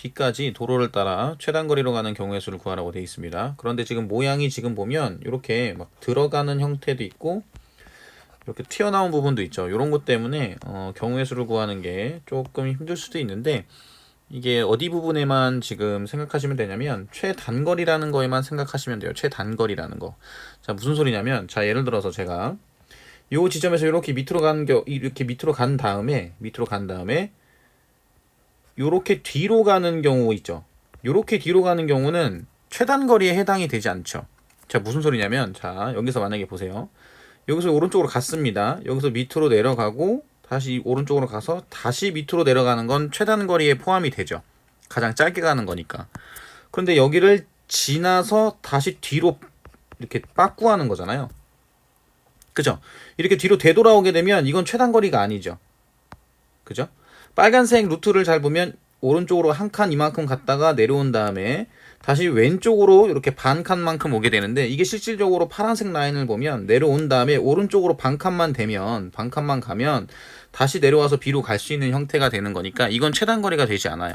B까지 도로를 따라 최단 거리로 가는 경우의 수를 구하라고 되어 있습니다. 그런데 지금 모양이 지금 보면 이렇게 막 들어가는 형태도 있고 이렇게 튀어나온 부분도 있죠. 이런 것 때문에 경우의 수를 구하는 게 조금 힘들 수도 있는데, 이게 어디 부분에만 지금 생각하시면 되냐면 최단거리라는 거에만 생각하시면 돼요. 최단거리라는 거. 자, 무슨 소리냐면, 자, 예를 들어서 제가 요 지점에서 이렇게 밑으로 이렇게 밑으로 간 다음에 요렇게 뒤로 가는 경우 있죠. 요렇게 뒤로 가는 경우는 최단거리에 해당이 되지 않죠. 자, 무슨 소리냐면, 자, 여기서 만약에 보세요. 여기서 오른쪽으로 갔습니다. 여기서 밑으로 내려가고 다시 오른쪽으로 가서 다시 밑으로 내려가는 건 최단거리에 포함이 되죠. 가장 짧게 가는 거니까. 그런데 여기를 지나서 다시 뒤로 이렇게 빠꾸하는 거잖아요. 그죠? 이렇게 뒤로 되돌아오게 되면 이건 최단거리가 아니죠. 그죠? 빨간색 루트를 잘 보면 오른쪽으로 한 칸 이만큼 갔다가 내려온 다음에 다시 왼쪽으로 이렇게 반 칸만큼 오게 되는데, 이게 실질적으로 파란색 라인을 보면 내려온 다음에 오른쪽으로 반 칸만 가면 다시 내려와서 B로 갈 수 있는 형태가 되는 거니까 이건 최단거리가 되지 않아요.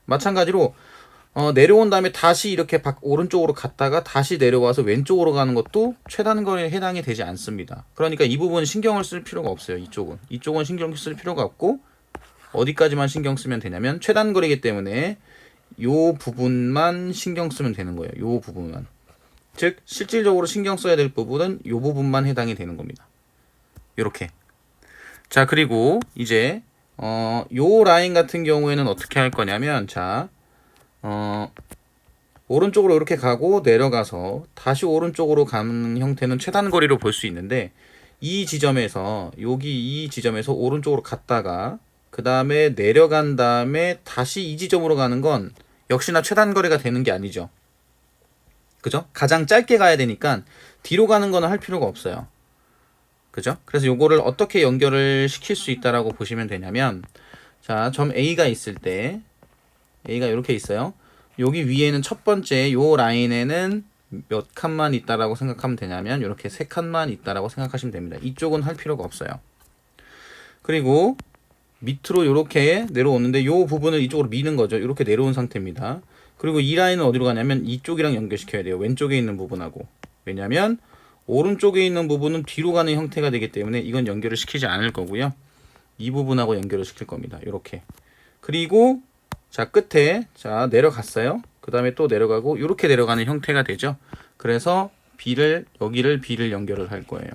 마찬가지로 내려온 다음에 다시 이렇게 오른쪽으로 갔다가 다시 내려와서 왼쪽으로 가는 것도 최단거리에 해당이 되지 않습니다. 그러니까 이 부분은 신경을 쓸 필요가 없어요. 이쪽은 신경 쓸 필요가 없고, 어디까지만 신경 쓰면 되냐면 최단거리이기 때문에 요 부분만 신경 쓰면 되는 거예요. 요 부분만. 즉 실질적으로 신경 써야 될 부분은 요 부분만 해당이 되는 겁니다. 요렇게. 자, 그리고 이제 요 라인 같은 경우에는 어떻게 할 거냐면, 자, 오른쪽으로 이렇게 가고 내려가서 다시 오른쪽으로 가는 형태는 최단거리로 볼 수 있는데, 이 지점에서 오른쪽으로 갔다가 그 다음에 내려간 다음에 다시 이 지점으로 가는 건 역시나 최단거리가 되는 게 아니죠. 그죠? 가장 짧게 가야 되니까 뒤로 가는 거는 할 필요가 없어요. 그죠? 그래서 요거를 어떻게 연결을 시킬 수 있다라고 보시면 되냐면, 자, 점 A가 있을 때, A가 이렇게 있어요. 여기 위에는 첫 번째 요 라인에는 몇 칸만 있다라고 생각하면 되냐면 이렇게 세 칸만 있다라고 생각하시면 됩니다. 이쪽은 할 필요가 없어요. 그리고 밑으로 이렇게 내려오는데 요 부분을 이쪽으로 미는 거죠. 이렇게 내려온 상태입니다. 그리고 이 라인은 어디로 가냐면 이쪽이랑 연결시켜야 돼요. 왼쪽에 있는 부분하고. 왜냐면 오른쪽에 있는 부분은 뒤로 가는 형태가 되기 때문에 이건 연결을 시키지 않을 거고요. 이 부분하고 연결을 시킬 겁니다. 이렇게. 그리고 자, 끝에 자 내려갔어요. 그 다음에 또 내려가고 이렇게 내려가는 형태가 되죠. 그래서 여기를 B를 연결을 할 거예요.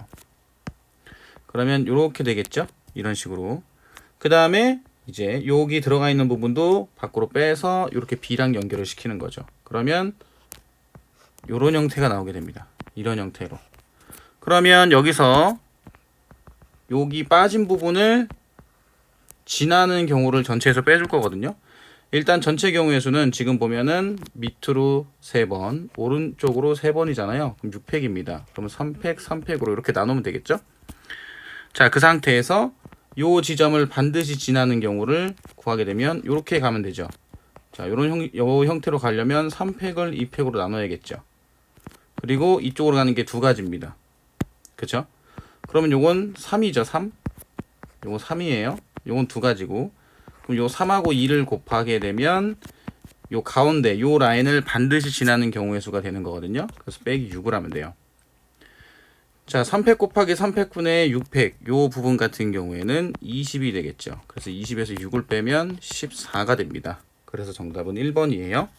그러면 이렇게 되겠죠. 이런 식으로. 그 다음에 이제 여기 들어가 있는 부분도 밖으로 빼서 이렇게 B랑 연결을 시키는 거죠. 그러면 이런 형태가 나오게 됩니다. 이런 형태로. 그러면 여기서 여기 빠진 부분을 지나는 경우를 전체에서 빼줄 거거든요. 일단 전체 경우의 수는 지금 보면은 밑으로 3번, 오른쪽으로 3번이잖아요. 그럼 6팩입니다. 그러면 3팩, 3팩으로 이렇게 나누면 되겠죠? 자, 그 상태에서 요 지점을 반드시 지나는 경우를 구하게 되면 이렇게 가면 되죠. 자, 요 형태로 가려면 3팩을 2팩으로 나눠야겠죠. 그리고 이쪽으로 가는 게 두 가지입니다. 그쵸? 그러면 요건 3이죠, 3. 요건 3이에요. 요건 두 가지고. 그럼 요 3하고 2를 곱하게 되면 요 가운데 요 라인을 반드시 지나는 경우의 수가 되는 거거든요. 그래서 빼기 6을 하면 돼요. 자, 3팩 곱하기 3팩분의 6팩 요 부분 같은 경우에는 20이 되겠죠. 그래서 20에서 6을 빼면 14가 됩니다. 그래서 정답은 1번이에요.